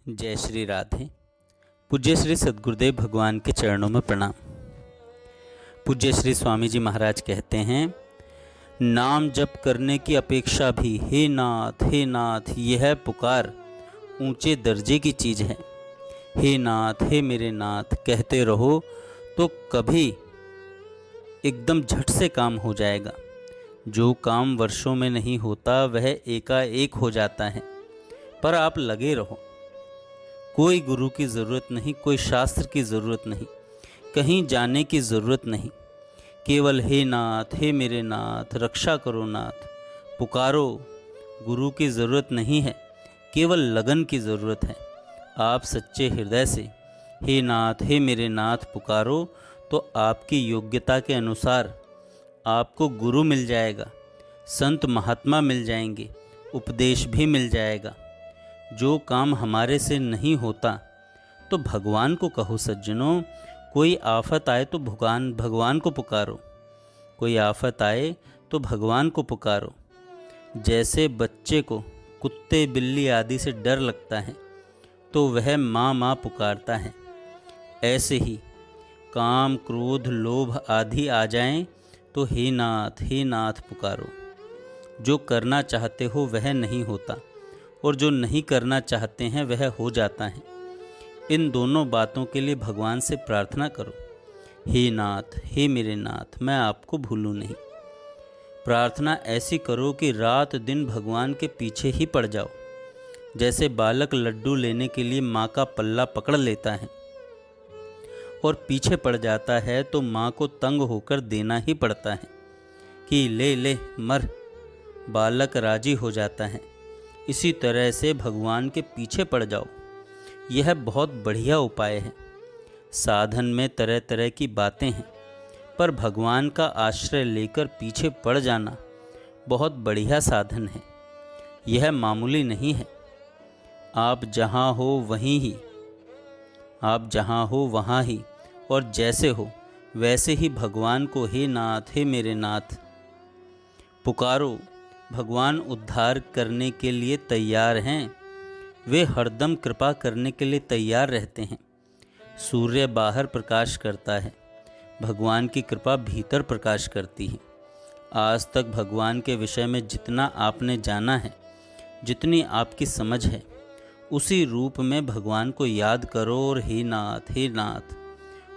जय श्री राधे। पूज्य श्री सद्गुरुदेव भगवान के चरणों में प्रणाम। पूज्य श्री स्वामी जी महाराज कहते हैं, नाम जप करने की अपेक्षा भी हे नाथ यह पुकार ऊंचे दर्जे की चीज़ है। हे नाथ, हे मेरे नाथ कहते रहो तो कभी एकदम झट से काम हो जाएगा। जो काम वर्षों में नहीं होता वह एकाएक हो जाता है। पर आप लगे रहो। कोई गुरु की ज़रूरत नहीं, कोई शास्त्र की ज़रूरत नहीं, कहीं जाने की ज़रूरत नहीं। केवल हे नाथ, हे मेरे नाथ रक्षा करो नाथ पुकारो। गुरु की ज़रूरत नहीं है, केवल लगन की ज़रूरत है। आप सच्चे हृदय से हे नाथ, हे मेरे नाथ पुकारो तो आपकी योग्यता के अनुसार आपको गुरु मिल जाएगा, संत महात्मा मिल जाएंगे, उपदेश भी मिल जाएगा। जो काम हमारे से नहीं होता तो भगवान को कहो सज्जनों। कोई आफत आए तो भगवान को पुकारो। कोई आफत आए तो भगवान को पुकारो। जैसे बच्चे को कुत्ते बिल्ली आदि से डर लगता है तो वह माँ माँ पुकारता है, ऐसे ही काम क्रोध लोभ आदि आ जाएं तो हे नाथ पुकारो। जो करना चाहते हो वह नहीं होता और जो नहीं करना चाहते हैं वह हो जाता है। इन दोनों बातों के लिए भगवान से प्रार्थना करो। हे नाथ, हे मेरे नाथ मैं आपको भूलूं नहीं। प्रार्थना ऐसी करो कि रात दिन भगवान के पीछे ही पड़ जाओ। जैसे बालक लड्डू लेने के लिए माँ का पल्ला पकड़ लेता है और पीछे पड़ जाता है तो माँ को तंग होकर देना ही पड़ता है कि ले ले मर। बालक राजी हो जाता है। इसी तरह से भगवान के पीछे पड़ जाओ। यह बहुत बढ़िया उपाय है। साधन में तरह तरह की बातें हैं, पर भगवान का आश्रय लेकर पीछे पड़ जाना बहुत बढ़िया साधन है। यह मामूली नहीं है। आप जहाँ हो वहीं ही, आप जहाँ हो वहाँ ही और जैसे हो वैसे ही भगवान को हे नाथ, हे मेरे नाथ पुकारो। भगवान उद्धार करने के लिए तैयार हैं। वे हरदम कृपा करने के लिए तैयार रहते हैं। सूर्य बाहर प्रकाश करता है, भगवान की कृपा भीतर प्रकाश करती है। आज तक भगवान के विषय में जितना आपने जाना है, जितनी आपकी समझ है, उसी रूप में भगवान को याद करो और हे नाथ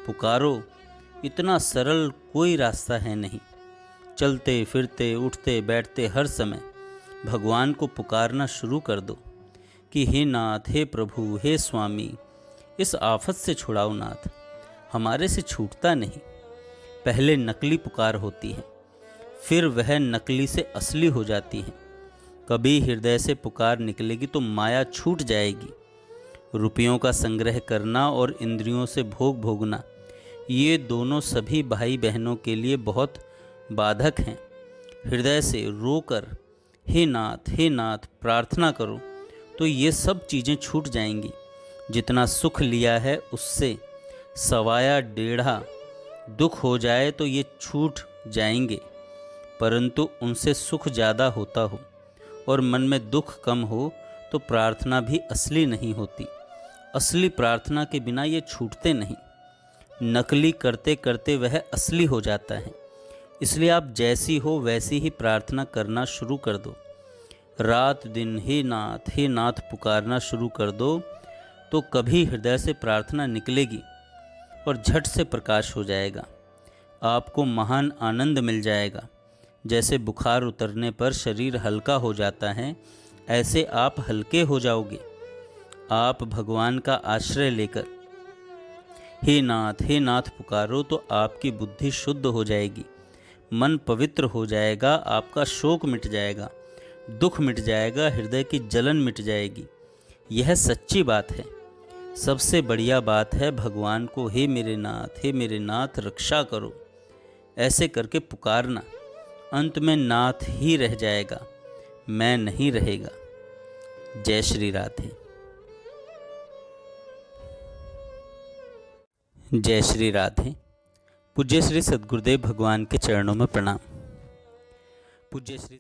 पुकारो। इतना सरल कोई रास्ता है नहीं। चलते फिरते उठते बैठते हर समय भगवान को पुकारना शुरू कर दो कि हे नाथ, हे प्रभु, हे स्वामी इस आफत से छुड़ाओ नाथ। हमारे से छूटता नहीं। पहले नकली पुकार होती है, फिर वह नकली से असली हो जाती है। कभी हृदय से पुकार निकलेगी तो माया छूट जाएगी। रुपयों का संग्रह करना और इंद्रियों से भोग भोगना, ये दोनों सभी भाई बहनों के लिए बहुत बाधक हैं। हृदय से रोकर हे नाथ प्रार्थना करो तो ये सब चीज़ें छूट जाएंगी। जितना सुख लिया है उससे सवाया डेढ़ा दुख हो जाए तो ये छूट जाएंगे, परंतु उनसे सुख ज़्यादा होता हो और मन में दुख कम हो तो प्रार्थना भी असली नहीं होती। असली प्रार्थना के बिना ये छूटते नहीं। नकली करते करते वह असली हो जाता है। इसलिए आप जैसी हो वैसी ही प्रार्थना करना शुरू कर दो। रात दिन हे नाथ पुकारना शुरू कर दो तो कभी हृदय से प्रार्थना निकलेगी और झट से प्रकाश हो जाएगा। आपको महान आनंद मिल जाएगा। जैसे बुखार उतरने पर शरीर हल्का हो जाता है, ऐसे आप हल्के हो जाओगे। आप भगवान का आश्रय लेकर हे नाथ पुकारो तो आपकी बुद्धि शुद्ध हो जाएगी, मन पवित्र हो जाएगा, आपका शोक मिट जाएगा, दुख मिट जाएगा, हृदय की जलन मिट जाएगी। यह सच्ची बात है। सबसे बढ़िया बात है भगवान को हे मेरे नाथ रक्षा करो। ऐसे करके पुकारना। अंत में नाथ ही रह जाएगा, मैं नहीं रहेगा। जय श्री राधे। जय श्री राधे। पूज्य श्री सद्गुरुदेव भगवान के चरणों में प्रणाम। पूज्य श्री